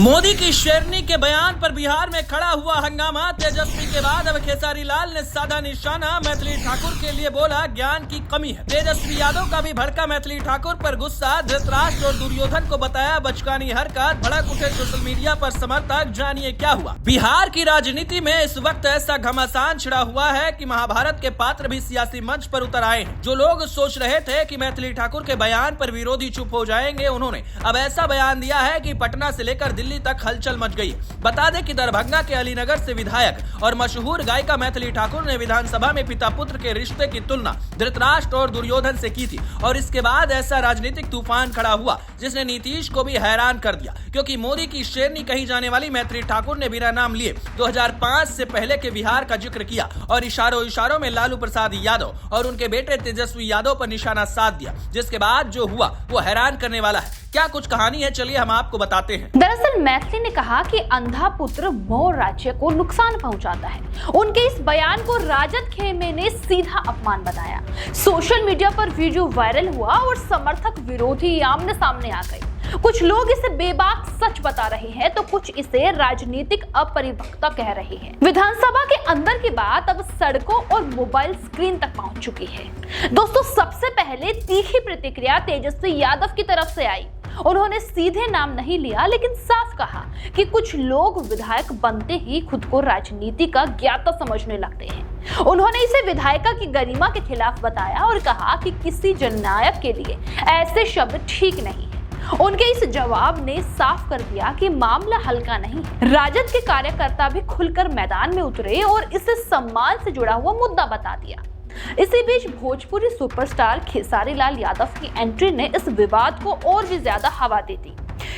मोदी की शेरनी के बयान पर बिहार में खड़ा हुआ हंगामा। तेजस्वी के बाद अब खेसारी लाल ने साधा निशाना। मैथिली ठाकुर के लिए बोला ज्ञान की कमी है। तेजस्वी यादव का भी भड़का मैथिली ठाकुर पर गुस्सा। धृतराष्ट्र और दुर्योधन को बताया बचकानी हरकत। भड़क उठे सोशल मीडिया पर समर्थक। जानिए क्या हुआ। बिहार की राजनीति में इस वक्त ऐसा घमासान छिड़ा हुआ है कि महाभारत के पात्र भी सियासी मंच पर उतर आए हैं। जो लोग सोच रहे थे कि मैथिली ठाकुर के बयान पर विरोधी चुप हो जाएंगे, उन्होंने अब ऐसा बयान दिया है कि पटना से लेकर दिल्ली तक हलचल मच गई। बता दें कि दरभंगा के अलीनगर से विधायक और मशहूर गायिका मैथिली ठाकुर ने विधानसभा में पिता पुत्र के रिश्ते की तुलना धृतराष्ट्र और दुर्योधन से की थी। और इसके बाद ऐसा राजनीतिक तूफान खड़ा हुआ जिसने नीतीश को भी हैरान कर दिया, क्योंकि मोदी की शेरनी कही जाने वाली मैथिली ठाकुर ने बिना नाम लिए 2005 से पहले के बिहार का जिक्र किया और इशारों में लालू प्रसाद यादव और उनके बेटे तेजस्वी यादव पर निशाना साध दिया। जिसके बाद जो हुआ वो हैरान करने वाला है। क्या कुछ कहानी है, चलिए हम आपको बताते हैं। दरअसल मैथिली ने कहा कि अंधा पुत्र मोर राज्य को नुकसान पहुंचाता है। उनके इस बयान को राजद खेमे ने सीधा अपमान बताया। सोशल मीडिया पर वीडियो वायरल हुआ और समर्थक विरोधी आमने सामने आ गए। कुछ लोग इसे बेबाक सच बता रहे हैं तो कुछ इसे राजनीतिक अपरिपक्वता कह रहे हैं। विधानसभा के अंदर की बात अब सड़कों और मोबाइल स्क्रीन तक पहुंच चुकी है। दोस्तों, सबसे पहले तीखी प्रतिक्रिया तेजस्वी यादव की तरफ से आई। उन्होंने सीधे नाम नहीं लिया, लेकिन साफ कहा कि कुछ लोग विधायक बनते ही खुद को राजनीति का ज्ञाता समझने लगते हैं। उन्होंने इसे विधायिका की गरिमा के खिलाफ बताया और कहा कि किसी जननायक के लिए ऐसे शब्द ठीक नहीं है। उनके इस जवाब ने साफ कर दिया कि मामला हल्का नहीं है। राजद के कार्यकर्ता भी खुलकर मैदान में उतरे और इसे सम्मान से जुड़ा हुआ मुद्दा बता दिया। इसी बीच भोजपुरी सुपरस्टार खेसारी लाल यादव की एंट्री ने इस विवाद को और भी ज्यादा हवा दे दी।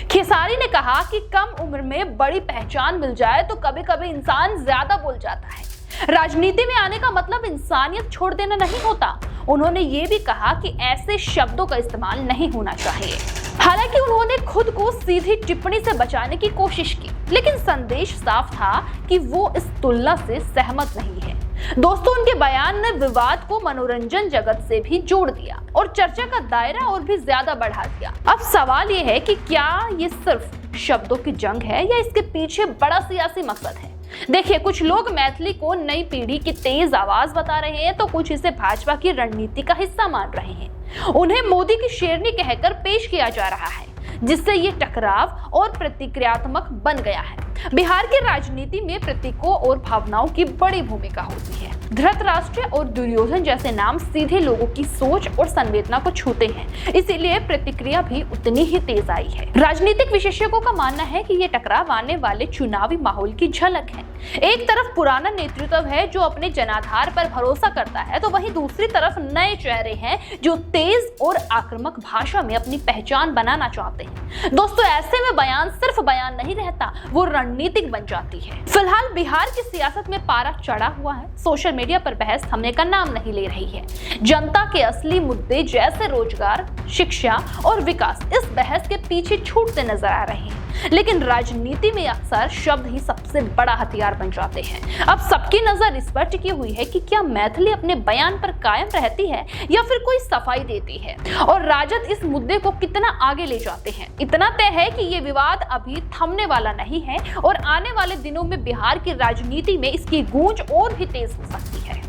खेसारी ने कहा कि कम उम्र में बड़ी पहचान मिल जाए तो कभी कभी इंसान ज्यादा बोल जाता है। राजनीति में आने का मतलब इंसानियत छोड़ देना नहीं होता। उन्होंने ये भी कहा कि ऐसे शब्दों का इस्तेमाल नहीं होना चाहिए। हालांकि उन्होंने खुद को सीधी टिप्पणी से बचाने की कोशिश की, लेकिन संदेश साफ था कि वो इस तुलना से सहमत नहीं है। दोस्तों, उनके बयान ने विवाद को मनोरंजन जगत से भी जोड़ दिया और चर्चा का दायरा और भी ज्यादा बढ़ा दिया। अब सवाल ये है कि क्या ये सिर्फ शब्दों की जंग है या इसके पीछे बड़ा सियासी मकसद है। देखिए, कुछ लोग मैथिली को नई पीढ़ी की तेज आवाज बता रहे हैं तो कुछ इसे भाजपा की रणनीति का हिस्सा मान रहे हैं। उन्हें मोदी की शेरनी कहकर पेश किया जा रहा है, जिससे ये टकराव और प्रतिक्रियात्मक बन गया है। बिहार की राजनीति में प्रतीकों और भावनाओं की बड़ी भूमिका होती है। धृतराष्ट्र और दुर्योधन जैसे नाम सीधे लोगों की सोच और संवेदना को छूते हैं, इसीलिए प्रतिक्रिया भी उतनी ही तेज आई है। राजनीतिक विशेषज्ञों का मानना है कि ये टकराव आने वाले चुनावी माहौल की झलक है। एक तरफ पुराना नेतृत्व है जो अपने जनाधार पर भरोसा करता है, तो वहीं दूसरी तरफ नए चेहरे हैं जो तेज और आक्रामक भाषा में अपनी पहचान बनाना चाहते हैं। दोस्तों, ऐसे में बयान सिर्फ बयान नहीं रहता, वो रणनीतिक बन जाती है। फिलहाल बिहार की सियासत में पारा चढ़ा हुआ है। सोशल मीडिया पर बहस थमने का नाम नहीं ले रही है। जनता के असली मुद्दे जैसे रोजगार, शिक्षा और विकास इस बहस के पीछे छूटते नजर आ रहे हैं। लेकिन राजनीति में अक्सर शब्द ही सबसे बड़ा हथियार बन जाते हैं। अब सबकी नजर इस पर टिकी हुई है कि क्या मैथिली अपने बयान पर कायम रहती है या फिर कोई सफाई देती है, और राजद इस मुद्दे को कितना आगे ले जाते हैं। इतना तय है कि ये विवाद अभी थमने वाला नहीं है और आने वाले दिनों में बिहार की राजनीति में इसकी गूंज और भी तेज हो सकती है।